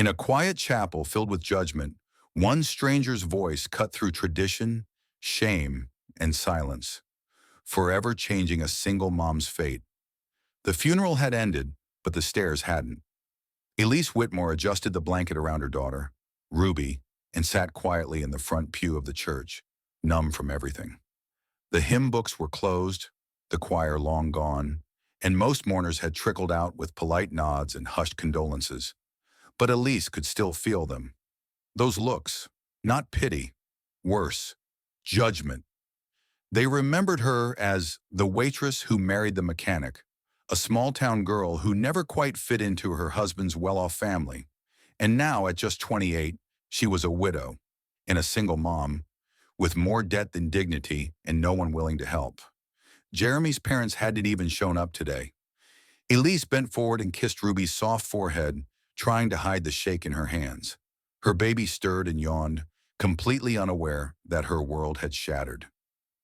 In a quiet chapel filled with judgment, one stranger's voice cut through tradition, shame, and silence, forever changing a single mom's fate. The funeral had ended, but the stares hadn't. Elise Whitmore adjusted the blanket around her daughter, Ruby, and sat quietly in the front pew of the church, numb from everything. The hymn books were closed, the choir long gone, and most mourners had trickled out with polite nods and hushed condolences. But Elise could still feel them. Those looks, not pity, worse, judgment. They remembered her as the waitress who married the mechanic, a small-town girl who never quite fit into her husband's well-off family. And now, at just 28, she was a widow and a single mom, with more debt than dignity and no one willing to help. Jeremy's parents hadn't even shown up today. Elise bent forward and kissed Ruby's soft forehead, trying to hide the shake in her hands. Her baby stirred and yawned, completely unaware that her world had shattered.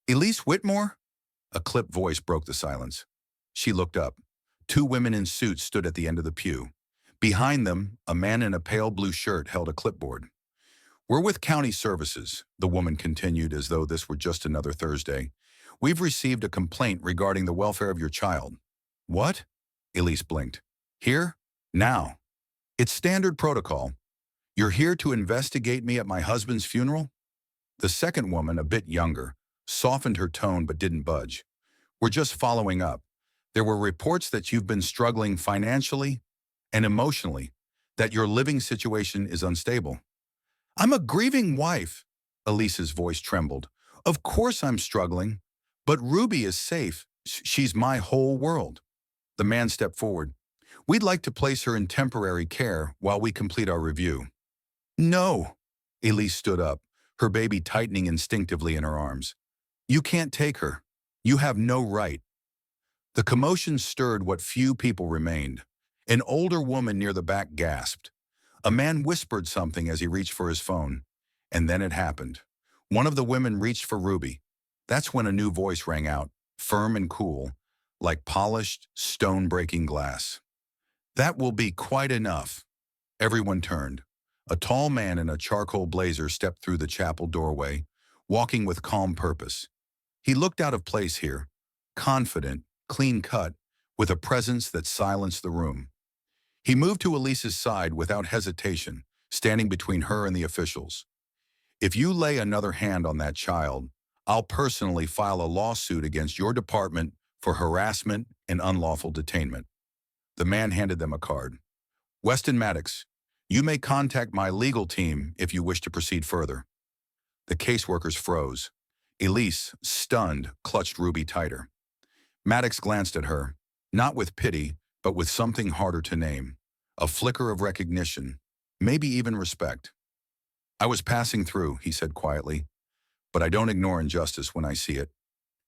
"Elise Whitmore?" A clipped voice broke the silence. She looked up. Two women in suits stood at the end of the pew. Behind them, a man in a pale blue shirt held a clipboard. "We're with County Services," the woman continued as though this were just another Thursday. "We've received a complaint regarding the welfare of your child." "What?" Elise blinked. "Here? Now. It's standard protocol. You're here to investigate me at my husband's funeral?" The second woman, a bit younger, softened her tone but didn't budge. "We're just following up. There were reports that you've been struggling financially and emotionally, that your living situation is unstable." "I'm a grieving wife." Elise's voice trembled. "Of course I'm struggling, but Ruby is safe. She's my whole world." The man stepped forward. "We'd like to place her in temporary care while we complete our review." "No." Elise stood up, her baby tightening instinctively in her arms. "You can't take her. You have no right." The commotion stirred what few people remained. An older woman near the back gasped. A man whispered something as he reached for his phone. And then it happened. One of the women reached for Ruby. That's when a new voice rang out, firm and cool, like polished, stone-breaking glass. "That will be quite enough." Everyone turned. A tall man in a charcoal blazer stepped through the chapel doorway, walking with calm purpose. He looked out of place here, confident, clean-cut, with a presence that silenced the room. He moved to Elise's side without hesitation, standing between her and the officials. "If you lay another hand on that child, I'll personally file a lawsuit against your department for harassment and unlawful detainment." The man handed them a card. "Weston Maddox, you may contact my legal team if you wish to proceed further." The caseworkers froze. Elise, stunned, clutched Ruby tighter. Maddox glanced at her, not with pity, but with something harder to name. A flicker of recognition, maybe even respect. "I was passing through," he said quietly, "but I don't ignore injustice when I see it."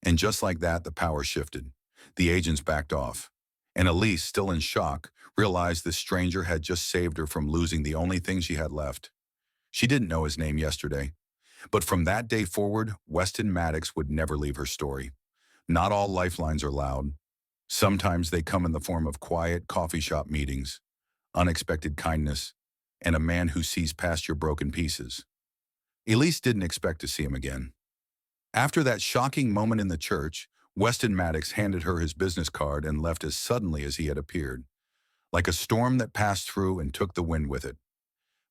And just like that, the power shifted. The agents backed off. And Elise, still in shock, realized this stranger had just saved her from losing the only thing she had left. She didn't know his name yesterday. But from that day forward, Weston Maddox would never leave her story. Not all lifelines are loud. Sometimes they come in the form of quiet coffee shop meetings, unexpected kindness, and a man who sees past your broken pieces. Elise didn't expect to see him again. After that shocking moment in the church, Weston Maddox handed her his business card and left as suddenly as he had appeared, like a storm that passed through and took the wind with it.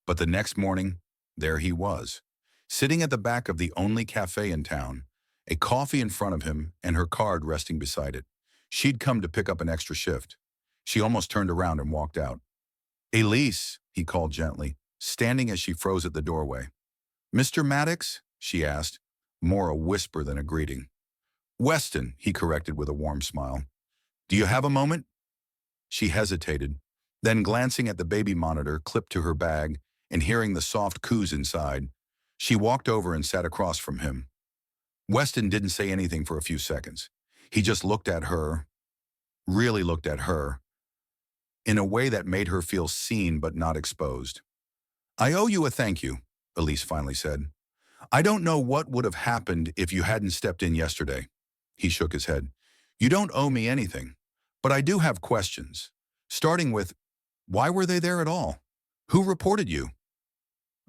But the next morning, there he was, sitting at the back of the only cafe in town, a coffee in front of him and her card resting beside it. She'd come to pick up an extra shift. She almost turned around and walked out. "Elise," he called gently, standing as she froze at the doorway. "Mr. Maddox?" she asked, more a whisper than a greeting. "Weston," he corrected with a warm smile. "Do you have a moment?" She hesitated, then glancing at the baby monitor clipped to her bag and hearing the soft coos inside, she walked over and sat across from him. Weston didn't say anything for a few seconds. He just looked at her, really looked at her, in a way that made her feel seen but not exposed. "I owe you a thank you," Elise finally said. "I don't know what would have happened if you hadn't stepped in yesterday." He shook his head. "You don't owe me anything, but I do have questions. Starting with, why were they there at all? Who reported you?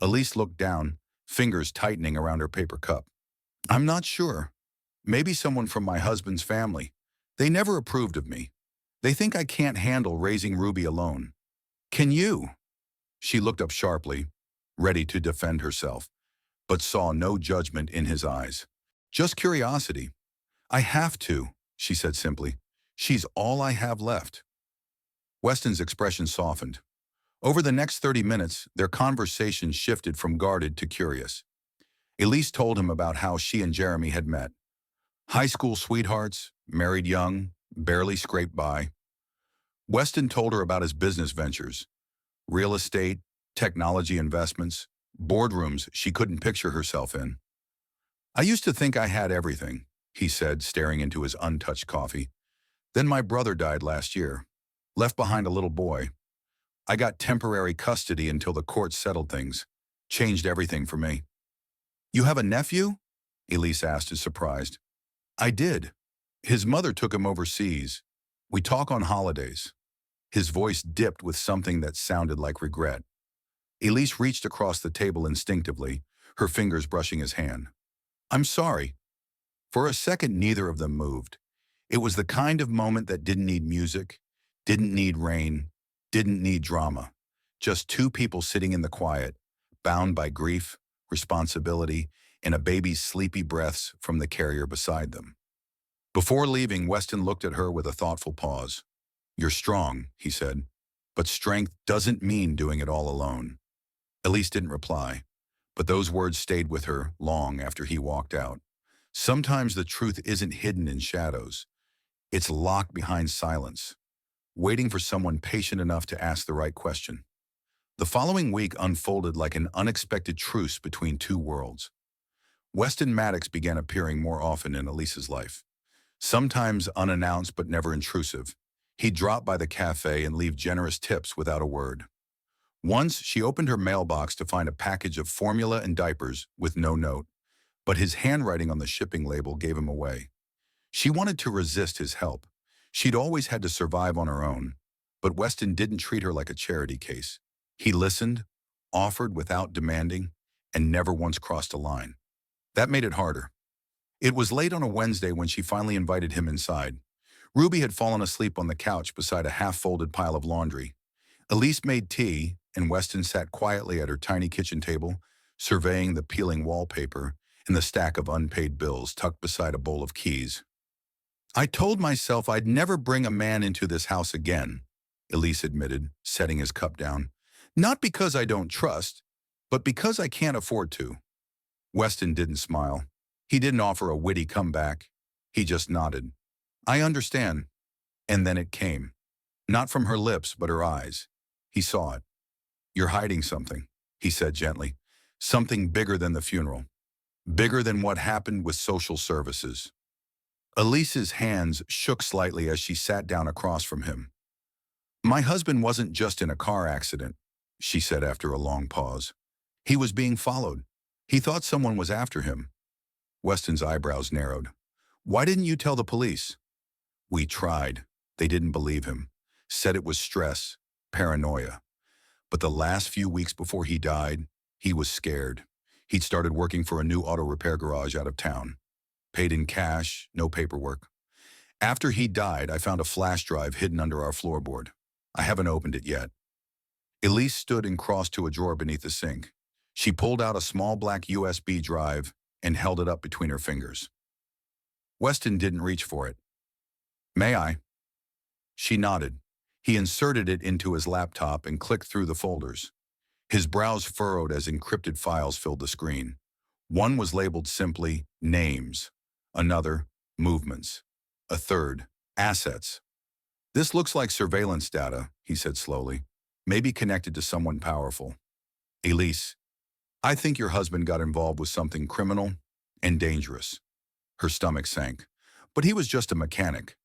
Elise looked down, fingers tightening around her paper cup. I'm not sure. Maybe someone from my husband's family. They never approved of me. They think I can't handle raising Ruby alone. Can you? She looked up sharply, ready to defend herself, but saw no judgment in his eyes. Just curiosity. I have to, she said simply. She's all I have left. Weston's expression softened. Over the next 30 minutes, their conversation shifted from guarded to curious. Elise told him about how she and Jeremy had met. High school sweethearts, married young, barely scraped by. Weston told her about his business ventures, real estate, technology investments, boardrooms she couldn't picture herself in. I used to think I had everything, he said, staring into his untouched coffee. Then my brother died last year, left behind a little boy. I got temporary custody until the court settled things. Changed everything for me. You have a nephew? Elise asked, surprised. I did. His mother took him overseas. We talk on holidays. His voice dipped with something that sounded like regret. Elise reached across the table instinctively, her fingers brushing his hand. I'm sorry. For a second, neither of them moved. It was the kind of moment that didn't need music, didn't need rain, didn't need drama. Just two people sitting in the quiet, bound by grief, responsibility, and a baby's sleepy breaths from the carrier beside them. Before leaving, Weston looked at her with a thoughtful pause. You're strong, he said, but strength doesn't mean doing it all alone. Elise didn't reply, but those words stayed with her long after he walked out. Sometimes the truth isn't hidden in shadows. It's locked behind silence, waiting for someone patient enough to ask the right question. The following week unfolded like an unexpected truce between two worlds. Weston Maddox began appearing more often in Elise's life. Sometimes unannounced but never intrusive. He'd drop by the cafe and leave generous tips without a word. Once, she opened her mailbox to find a package of formula and diapers with no note, but his handwriting on the shipping label gave him away. She wanted to resist his help. She'd always had to survive on her own, but Weston didn't treat her like a charity case. He listened, offered without demanding, and never once crossed a line. That made it harder. It was late on a Wednesday when she finally invited him inside. Ruby had fallen asleep on the couch beside a half-folded pile of laundry. Elise made tea, and Weston sat quietly at her tiny kitchen table, surveying the peeling wallpaper and the stack of unpaid bills tucked beside a bowl of keys. I told myself I'd never bring a man into this house again, Elise admitted, setting his cup down. Not because I don't trust, but because I can't afford to. Weston didn't smile. He didn't offer a witty comeback. He just nodded. I understand. And then it came. Not from her lips, but her eyes. He saw it. You're hiding something, he said gently. Something bigger than the funeral. Bigger than what happened with social services. Elise's hands shook slightly as she sat down across from him. My husband wasn't just in a car accident, she said after a long pause. He was being followed. He thought someone was after him. Weston's eyebrows narrowed. Why didn't you tell the police? We tried. They didn't believe him. Said it was stress, paranoia. But the last few weeks before he died, he was scared. He'd started working for a new auto repair garage out of town. Paid in cash, no paperwork. After he died, I found a flash drive hidden under our floorboard. I haven't opened it yet. Elise stood and crossed to a drawer beneath the sink. She pulled out a small black USB drive and held it up between her fingers. Weston didn't reach for it. May I? She nodded. He inserted it into his laptop and clicked through the folders. His brows furrowed as encrypted files filled the screen. One was labeled simply names, another movements, a third assets. This looks like surveillance data, he said slowly, maybe connected to someone powerful. Elise, I think your husband got involved with something criminal and dangerous. Her stomach sank. But he was just a mechanic.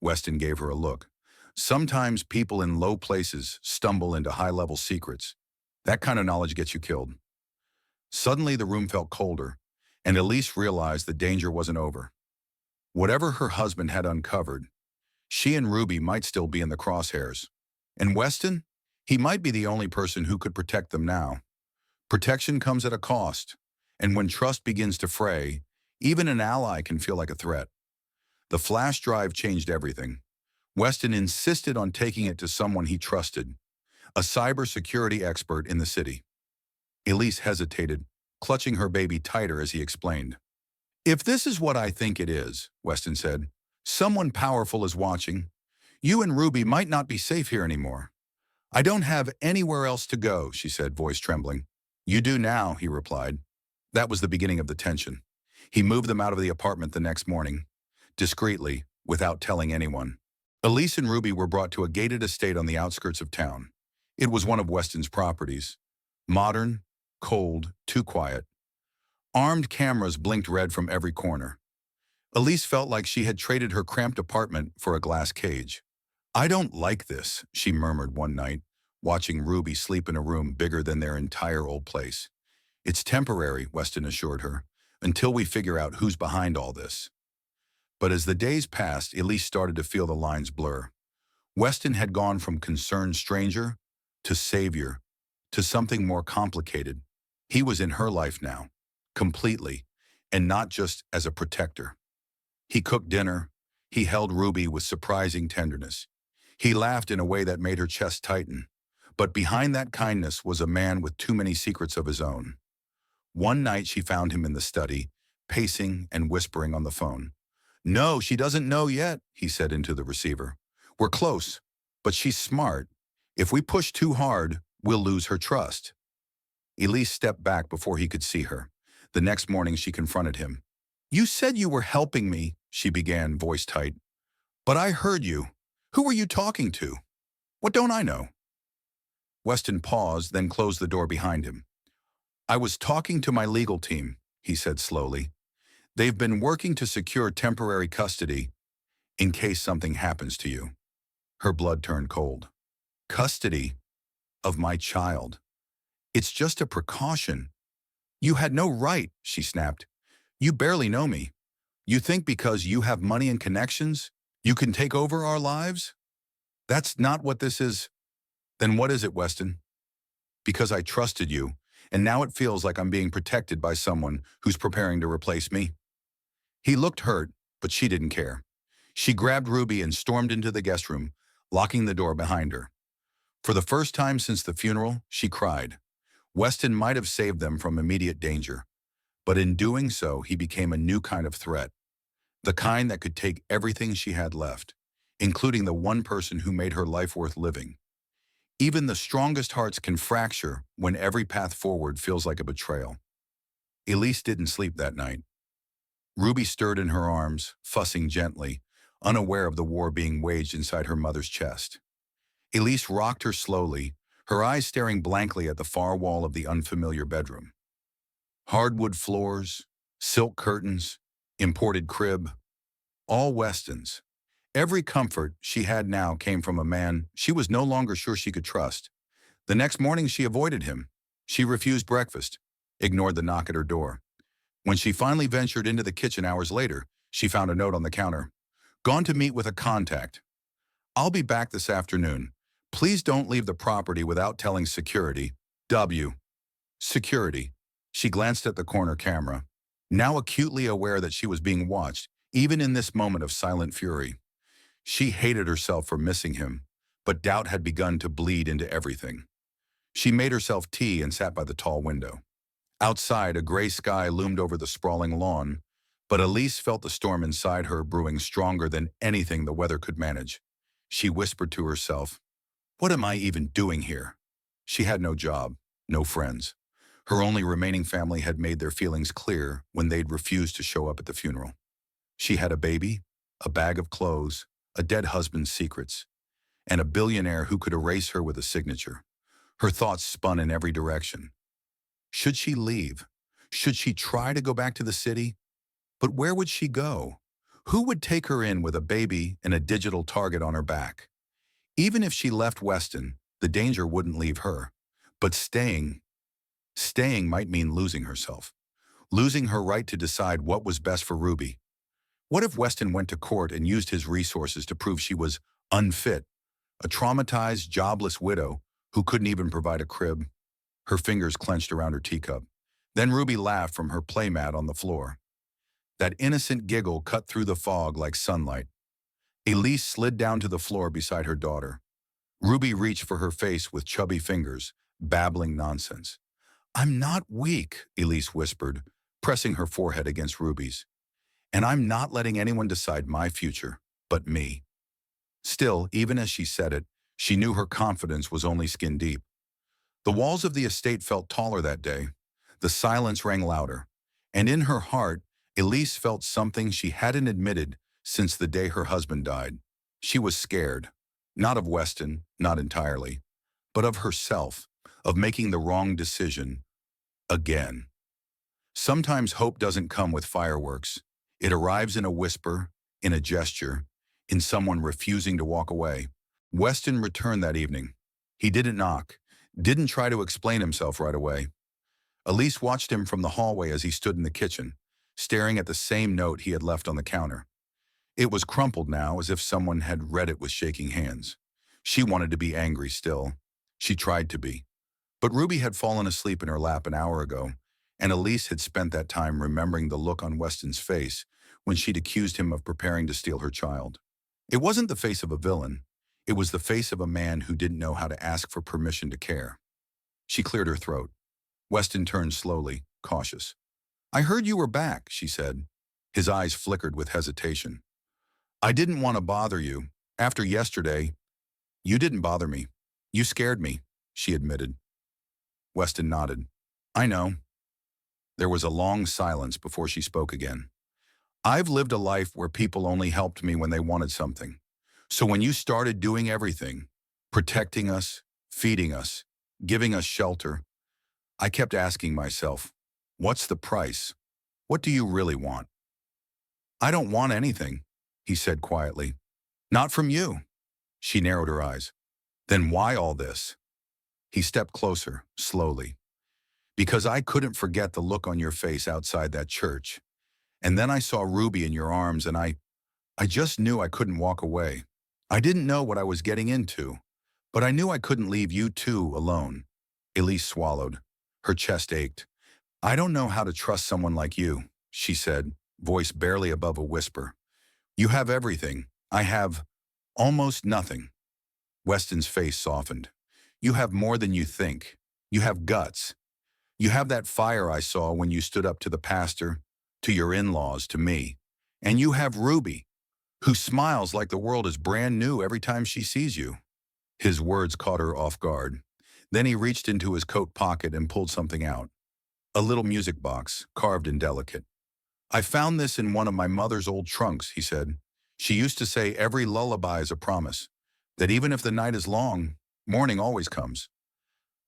Weston gave her a look. Sometimes people in low places stumble into high-level secrets. That kind of knowledge gets you killed. Suddenly the room felt colder, and Elise realized the danger wasn't over. Whatever her husband had uncovered, she and Ruby might still be in the crosshairs. And Weston? He might be the only person who could protect them now. Protection comes at a cost, and when trust begins to fray, even an ally can feel like a threat. The flash drive changed everything. Weston insisted on taking it to someone he trusted, a cybersecurity expert in the city. Elise hesitated, clutching her baby tighter as he explained. "If this is what I think it is," Weston said, "someone powerful is watching. You and Ruby might not be safe here anymore." "I don't have anywhere else to go," she said, voice trembling. "You do now," he replied. That was the beginning of the tension. He moved them out of the apartment the next morning, discreetly, without telling anyone. Elise and Ruby were brought to a gated estate on the outskirts of town. It was one of Weston's properties. Modern, cold, too quiet. Armed cameras blinked red from every corner. Elise felt like she had traded her cramped apartment for a glass cage. "I don't like this," she murmured one night, watching Ruby sleep in a room bigger than their entire old place. "It's temporary," Weston assured her, "until we figure out who's behind all this." But as the days passed, Elise started to feel the lines blur. Weston had gone from concerned stranger to savior to something more complicated. He was in her life now, completely, and not just as a protector. He cooked dinner. He held Ruby with surprising tenderness. He laughed in a way that made her chest tighten. But behind that kindness was a man with too many secrets of his own. One night she found him in the study, pacing and whispering on the phone. "No, she doesn't know yet," he said into the receiver. "We're close, but she's smart. If we push too hard, we'll lose her trust." Elise stepped back before he could see her. The next morning she confronted him. "You said you were helping me," she began, voice tight. "But I heard you. Who were you talking to? What don't I know?" Weston paused, then closed the door behind him. "I was talking to my legal team," he said slowly. "They've been working to secure temporary custody in case something happens to you." Her blood turned cold. "Custody of my child. It's just a precaution." "You had no right," she snapped. "You barely know me. You think because you have money and connections, you can take over our lives? That's not what this is." "Then what is it, Weston?" "Because I trusted you, and now it feels like I'm being protected by someone who's preparing to replace me." He looked hurt, but she didn't care. She grabbed Ruby and stormed into the guest room, locking the door behind her. For the first time since the funeral, she cried. Weston might have saved them from immediate danger, but in doing so, he became a new kind of threat, the kind that could take everything she had left, including the one person who made her life worth living. Even the strongest hearts can fracture when every path forward feels like a betrayal. Elise didn't sleep that night. Ruby stirred in her arms, fussing gently, unaware of the war being waged inside her mother's chest. Elise rocked her slowly, her eyes staring blankly at the far wall of the unfamiliar bedroom. Hardwood floors, silk curtains, imported crib, all Weston's. Every comfort she had now came from a man she was no longer sure she could trust. The next morning she avoided him. She refused breakfast, ignored the knock at her door. When she finally ventured into the kitchen hours later, she found a note on the counter. "Gone to meet with a contact. I'll be back this afternoon. Please don't leave the property without telling security. W." Security. She glanced at the corner camera, now acutely aware that she was being watched, even in this moment of silent fury. She hated herself for missing him, but doubt had begun to bleed into everything. She made herself tea and sat by the tall window. Outside, a gray sky loomed over the sprawling lawn, but Elise felt the storm inside her brewing stronger than anything the weather could manage. She whispered to herself, "What am I even doing here?" She had no job, no friends. Her only remaining family had made their feelings clear when they'd refused to show up at the funeral. She had a baby, a bag of clothes, a dead husband's secrets, and a billionaire who could erase her with a signature. Her thoughts spun in every direction. Should she leave? Should she try to go back to the city? But where would she go? Who would take her in with a baby and a digital target on her back? Even if she left Weston, the danger wouldn't leave her. But staying might mean losing herself, losing her right to decide what was best for Ruby. What if Weston went to court and used his resources to prove she was unfit, a traumatized, jobless widow who couldn't even provide a crib, her fingers clenched around her teacup. Then Ruby laughed from her playmat on the floor. That innocent giggle cut through the fog like sunlight. Elise slid down to the floor beside her daughter. Ruby reached for her face with chubby fingers, babbling nonsense. "I'm not weak," Elise whispered, pressing her forehead against Ruby's. "And I'm not letting anyone decide my future, but me." Still, even as she said it, she knew her confidence was only skin deep. The walls of the estate felt taller that day. The silence rang louder. And in her heart, Elise felt something she hadn't admitted since the day her husband died. She was scared. Not of Weston, not entirely, but of herself, of making the wrong decision again. Sometimes hope doesn't come with fireworks. It arrives in a whisper, in a gesture, in someone refusing to walk away. Weston returned that evening. He didn't knock, didn't try to explain himself right away. Elise watched him from the hallway as he stood in the kitchen, staring at the same note he had left on the counter. It was crumpled now, as if someone had read it with shaking hands. She wanted to be angry still. She tried to be. But Ruby had fallen asleep in her lap an hour ago, and Elise had spent that time remembering the look on Weston's face when she'd accused him of preparing to steal her child. It wasn't the face of a villain. It was the face of a man who didn't know how to ask for permission to care. She cleared her throat. Weston turned slowly, cautious. "I heard you were back," she said. His eyes flickered with hesitation. "I didn't want to bother you. After yesterday, you didn't bother me. You scared me," she admitted. Weston nodded. "I know." There was a long silence before she spoke again. "I've lived a life where people only helped me when they wanted something. So when you started doing everything, protecting us, feeding us, giving us shelter, I kept asking myself, what's the price? What do you really want?" "I don't want anything," he said quietly. "Not from you." She narrowed her eyes. "Then why all this?" He stepped closer, slowly. "Because I couldn't forget the look on your face outside that church. And then I saw Ruby in your arms, and I just knew I couldn't walk away. I didn't know what I was getting into, but I knew I couldn't leave you two alone." Elise swallowed. Her chest ached. "I don't know how to trust someone like you," she said, voice barely above a whisper. "You have everything. I have almost nothing." Weston's face softened. "You have more than you think. You have guts. You have that fire I saw when you stood up to the pastor, to your in-laws, to me. And you have Ruby, who smiles like the world is brand new every time she sees you." His words caught her off guard. Then he reached into his coat pocket and pulled something out. A little music box, carved and delicate. "I found this in one of my mother's old trunks," he said. "She used to say every lullaby is a promise, that even if the night is long, morning always comes.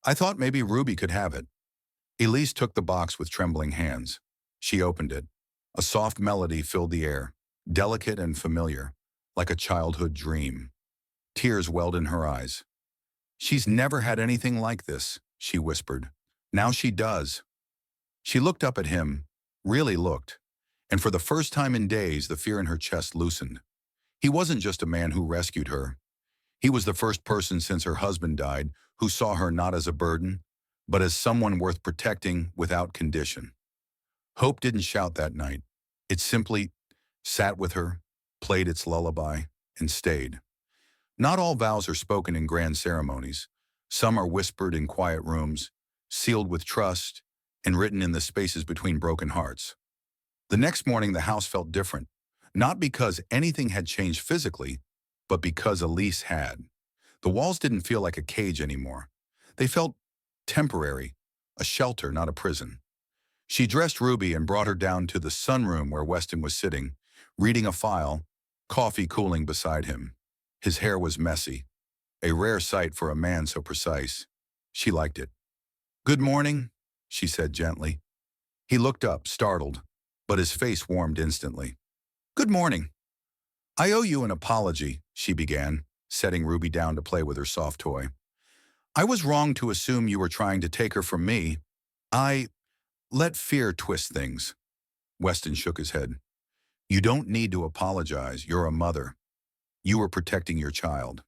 I thought maybe Ruby could have it." Elise took the box with trembling hands. She opened it. A soft melody filled the air, delicate and familiar, like a childhood dream. Tears welled in her eyes. "She's never had anything like this," she whispered. "Now she does." She looked up at him, really looked, and for the first time in days the fear in her chest loosened. He wasn't just a man who rescued her. He was the first person since her husband died who saw her not as a burden, but as someone worth protecting without condition. Hope didn't shout that night. It simply sat with her, played its lullaby, and stayed. Not all vows are spoken in grand ceremonies. Some are whispered in quiet rooms, sealed with trust, and written in the spaces between broken hearts. The next morning the house felt different, not because anything had changed physically, but because Elise had. The walls didn't feel like a cage anymore. They felt temporary, a shelter, not a prison. She dressed Ruby and brought her down to the sunroom where Weston was sitting, reading a file, coffee cooling beside him. His hair was messy, a rare sight for a man so precise. She liked it. "Good morning," she said gently. He looked up, startled, but his face warmed instantly. "Good morning. I owe you an apology," she began, setting Ruby down to play with her soft toy. "I was wrong to assume you were trying to take her from me. I let fear twist things." Weston shook his head. "You don't need to apologize. You're a mother. You were protecting your child."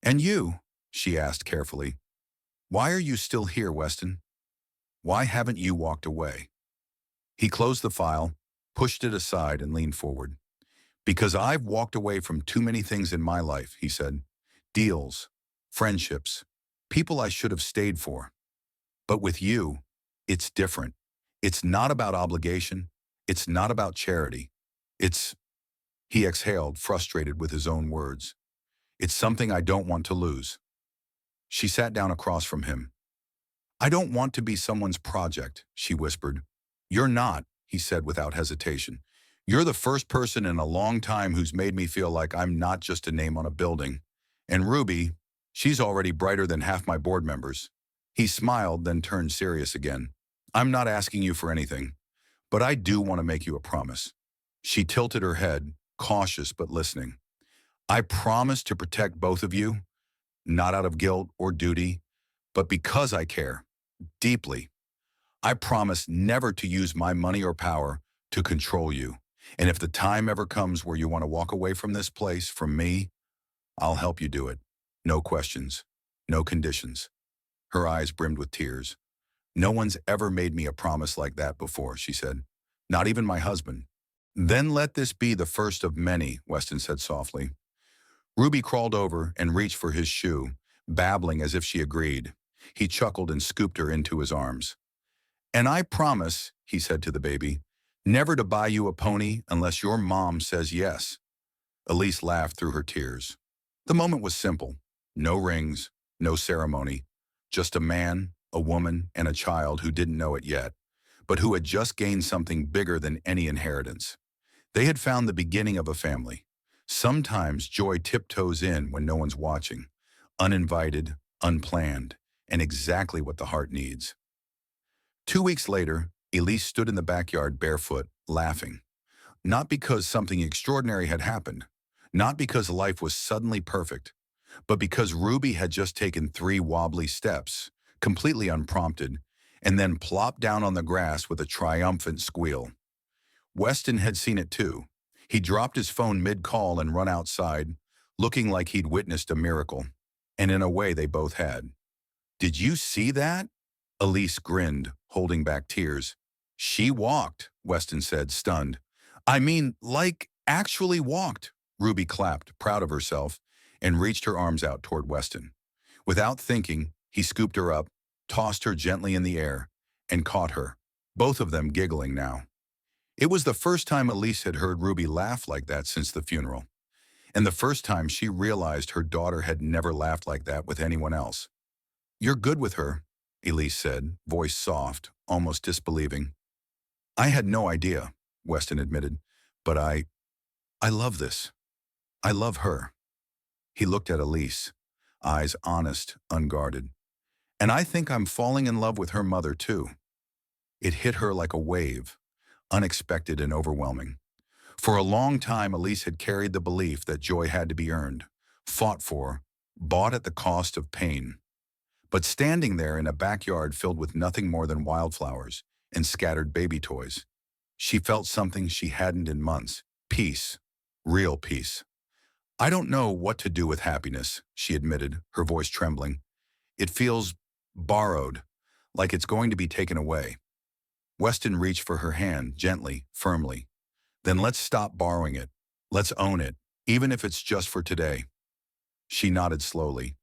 "And you?" she asked carefully. Why are you still here, Weston? Why haven't you walked away? He closed the file, pushed it aside, and leaned forward. Because I've walked away from too many things in my life, he said. Deals, friendships, people I should have stayed for. But with you, it's different. It's not about obligation. It's not about charity. It's, he exhaled, frustrated with his own words. It's something I don't want to lose. She sat down across from him. I don't want to be someone's project, she whispered. You're not, he said without hesitation. You're the first person in a long time who's made me feel like I'm not just a name on a building. And Ruby, she's already brighter than half my board members. He smiled, then turned serious again. I'm not asking you for anything, but I do want to make you a promise. She tilted her head, cautious but listening. I promise to protect both of you, not out of guilt or duty, but because I care deeply. I promise never to use my money or power to control you. And if the time ever comes where you want to walk away from this place, from me, I'll help you do it. No questions, no conditions. Her eyes brimmed with tears. No one's ever made me a promise like that before, she said. Not even my husband. Then let this be the first of many, Weston said softly. Ruby crawled over and reached for his shoe, babbling as if she agreed. He chuckled and scooped her into his arms. And I promise, he said to the baby, never to buy you a pony unless your mom says yes. Elise laughed through her tears. The moment was simple. No rings, no ceremony. Just a man, a woman, and a child who didn't know it yet, but who had just gained something bigger than any inheritance. They had found the beginning of a family. Sometimes joy tiptoes in when no one's watching, uninvited, unplanned, and exactly what the heart needs. 2 weeks later, Elise stood in the backyard barefoot, laughing. Not because something extraordinary had happened, not because life was suddenly perfect, but because Ruby had just taken 3 wobbly steps, completely unprompted, and then plopped down on the grass with a triumphant squeal. Weston had seen it too. He dropped his phone mid-call and run outside, looking like he'd witnessed a miracle. And in a way, they both had. Did you see that? Elise grinned, holding back tears. She walked, Weston said, stunned. I mean, like, actually walked. Ruby clapped, proud of herself, and reached her arms out toward Weston. Without thinking, he scooped her up, tossed her gently in the air, and caught her, both of them giggling now. It was the first time Elise had heard Ruby laugh like that since the funeral, and the first time she realized her daughter had never laughed like that with anyone else. You're good with her, Elise said, voice soft, almost disbelieving. I had no idea, Weston admitted, but I love this. I love her. He looked at Elise, eyes honest, unguarded. And I think I'm falling in love with her mother too. It hit her like a wave, unexpected and overwhelming. For a long time, Elise had carried the belief that joy had to be earned, fought for, bought at the cost of pain. But standing there in a backyard filled with nothing more than wildflowers and scattered baby toys, she felt something she hadn't in months. Peace. Real peace. I don't know what to do with happiness, she admitted, her voice trembling. It feels borrowed, like it's going to be taken away. Weston reached for her hand, gently, firmly. Then let's stop borrowing it. Let's own it, even if it's just for today. She nodded slowly.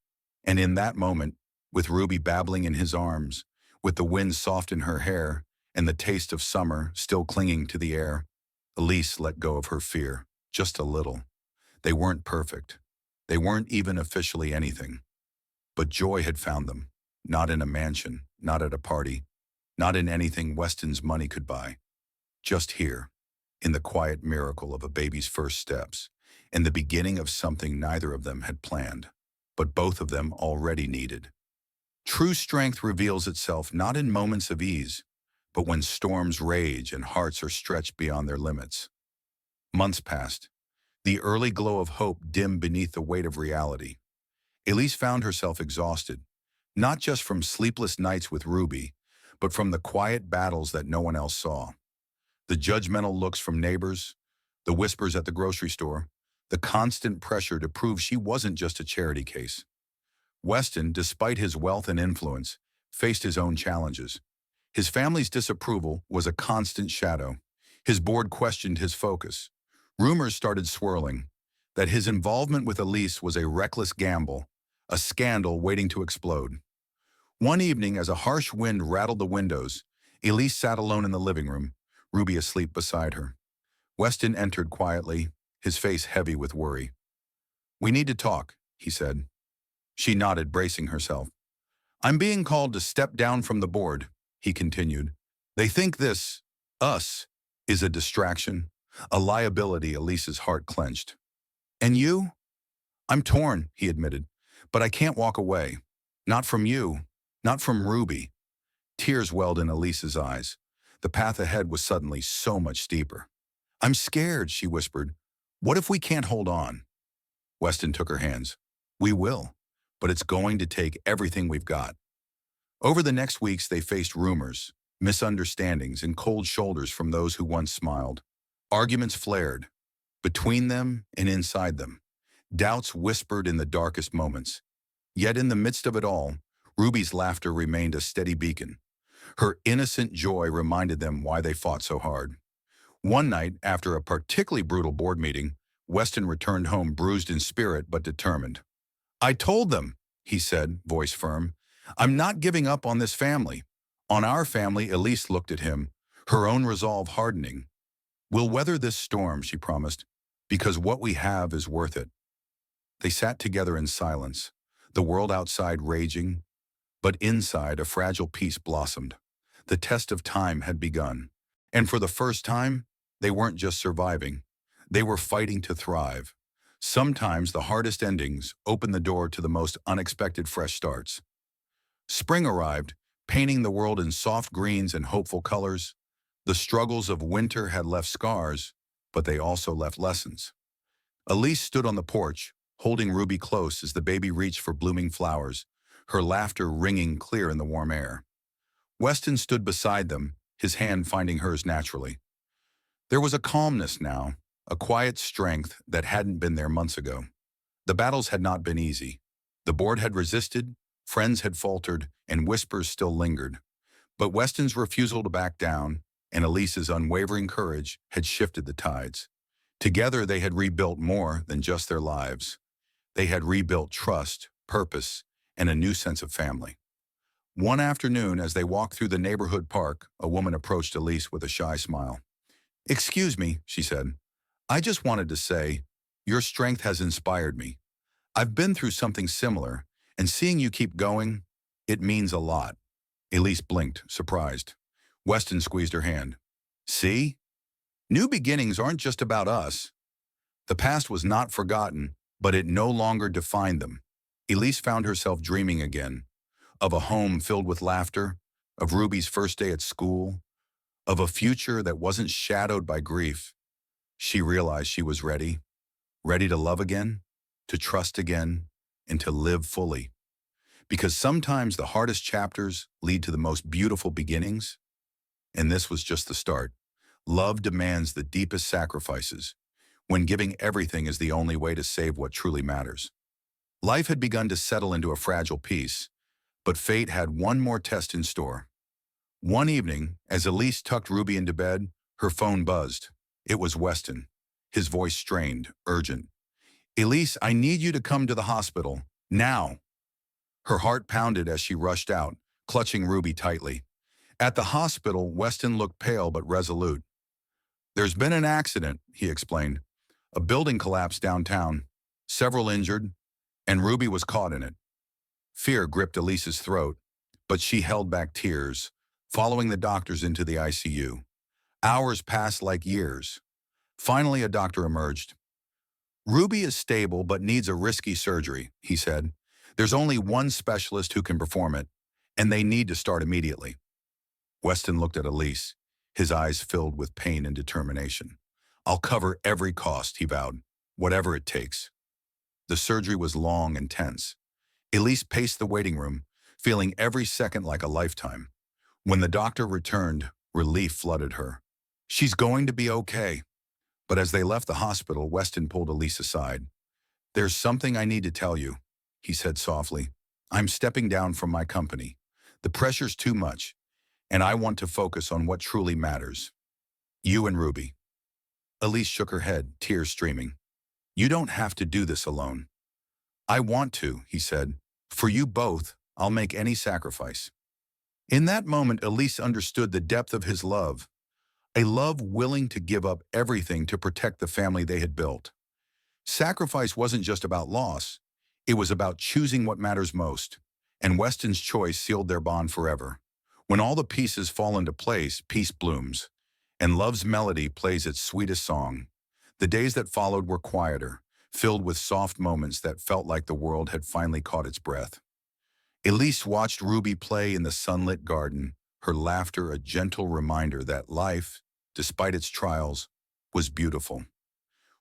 And in that moment, with Ruby babbling in his arms, with the wind soft in her hair, and the taste of summer still clinging to the air, Elise let go of her fear, just a little. They weren't perfect. They weren't even officially anything. But joy had found them, not in a mansion, not at a party, not in anything Weston's money could buy. Just here, in the quiet miracle of a baby's first steps, and the beginning of something neither of them had planned, but both of them already needed. True strength reveals itself not in moments of ease, but when storms rage and hearts are stretched beyond their limits. Months passed. The early glow of hope dimmed beneath the weight of reality. Elise found herself exhausted, not just from sleepless nights with Ruby, but from the quiet battles that no one else saw. The judgmental looks from neighbors, the whispers at the grocery store, the constant pressure to prove she wasn't just a charity case. Weston, despite his wealth and influence, faced his own challenges. His family's disapproval was a constant shadow. His board questioned his focus. Rumors started swirling that his involvement with Elise was a reckless gamble, a scandal waiting to explode. One evening, as a harsh wind rattled the windows, Elise sat alone in the living room, Ruby asleep beside her. Weston entered quietly, his face heavy with worry. "We need to talk," he said. She nodded, bracing herself. "I'm being called to step down from the board," he continued. "They think us, is a distraction, a liability." Elise's heart clenched. "And you?" "I'm torn," he admitted, "but I can't walk away. Not from you, not from Ruby." Tears welled in Elise's eyes. The path ahead was suddenly so much steeper. "I'm scared," she whispered. "What if we can't hold on?" Weston took her hands. "We will, but it's going to take everything we've got." Over the next weeks, they faced rumors, misunderstandings, and cold shoulders from those who once smiled. Arguments flared, between them and inside them. Doubts whispered in the darkest moments. Yet in the midst of it all, Ruby's laughter remained a steady beacon. Her innocent joy reminded them why they fought so hard. One night, after a particularly brutal board meeting, Weston returned home bruised in spirit but determined. "I told them," he said, voice firm. "I'm not giving up on this family." On our family, Elise looked at him, her own resolve hardening. "We'll weather this storm," she promised, "because what we have is worth it." They sat together in silence, the world outside raging, but inside a fragile peace blossomed. The test of time had begun, and for the first time, they weren't just surviving. They were fighting to thrive. Sometimes the hardest endings open the door to the most unexpected fresh starts. Spring arrived, painting the world in soft greens and hopeful colors. The struggles of winter had left scars, but they also left lessons. Elise stood on the porch, holding Ruby close as the baby reached for blooming flowers, her laughter ringing clear in the warm air. Weston stood beside them, his hand finding hers naturally. There was a calmness now, a quiet strength that hadn't been there months ago. The battles had not been easy. The board had resisted, friends had faltered, and whispers still lingered. But Weston's refusal to back down and Elise's unwavering courage had shifted the tides. Together they had rebuilt more than just their lives. They had rebuilt trust, purpose, and a new sense of family. One afternoon, as they walked through the neighborhood park, a woman approached Elise with a shy smile. "Excuse me," she said. "I just wanted to say, your strength has inspired me. I've been through something similar, and seeing you keep going, it means a lot." Elise blinked, surprised. Weston squeezed her hand. "See? New beginnings aren't just about us." The past was not forgotten, but it no longer defined them. Elise found herself dreaming again, of a home filled with laughter, of Ruby's first day at school, of a future that wasn't shadowed by grief. She realized she was ready, ready to love again, to trust again, and to live fully. Because sometimes the hardest chapters lead to the most beautiful beginnings, and this was just the start. Love demands the deepest sacrifices, when giving everything is the only way to save what truly matters. Life had begun to settle into a fragile peace, but fate had one more test in store. One evening, as Elise tucked Ruby into bed, her phone buzzed. It was Weston, his voice strained, urgent. "Elise, I need you to come to the hospital, now." Her heart pounded as she rushed out, clutching Ruby tightly. At the hospital, Weston looked pale but resolute. "There's been an accident," he explained. "A building collapsed downtown, several injured, and Ruby was caught in it." Fear gripped Elise's throat, but she held back tears, following the doctors into the ICU. Hours passed like years. Finally, a doctor emerged. "Ruby is stable but needs a risky surgery," he said. "There's only one specialist who can perform it, and they need to start immediately." Weston looked at Elise, his eyes filled with pain and determination. "I'll cover every cost," he vowed, "whatever it takes." The surgery was long and tense. Elise paced the waiting room, feeling every second like a lifetime. When the doctor returned, relief flooded her. "She's going to be okay." But as they left the hospital, Weston pulled Elise aside. "There's something I need to tell you," he said softly. I'm stepping down from my company. The pressure's too much, and I want to focus on what truly matters. You and Ruby. Elise shook her head, tears streaming. You don't have to do this alone. I want to, he said. For you both, I'll make any sacrifice. In that moment, Elise understood the depth of his love, a love willing to give up everything to protect the family they had built. Sacrifice wasn't just about loss. It was about choosing what matters most, and Weston's choice sealed their bond forever. When all the pieces fall into place, peace blooms, and love's melody plays its sweetest song. The days that followed were quieter, filled with soft moments that felt like the world had finally caught its breath. Elise watched Ruby play in the sunlit garden, her laughter a gentle reminder that life, despite its trials, was beautiful.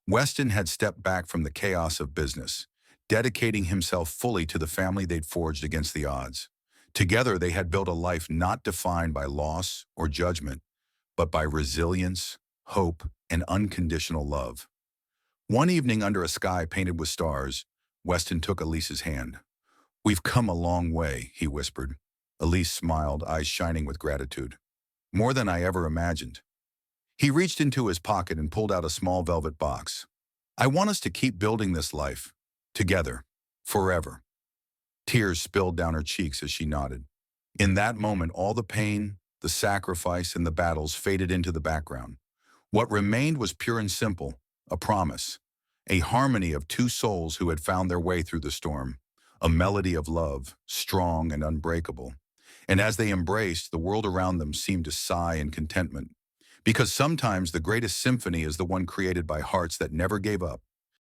Weston had stepped back from the chaos of business, dedicating himself fully to the family they'd forged against the odds. Together, they had built a life not defined by loss or judgment, but by resilience, hope, and unconditional love. One evening under a sky painted with stars, Weston took Elise's hand. We've come a long way, he whispered. Elise smiled, eyes shining with gratitude. More than I ever imagined. He reached into his pocket and pulled out a small velvet box. I want us to keep building this life. Together. Forever. Tears spilled down her cheeks as she nodded. In that moment, all the pain, the sacrifice, and the battles faded into the background. What remained was pure and simple, a promise, a harmony of two souls who had found their way through the storm, a melody of love, strong and unbreakable. And as they embraced, the world around them seemed to sigh in contentment. Because sometimes the greatest symphony is the one created by hearts that never gave up.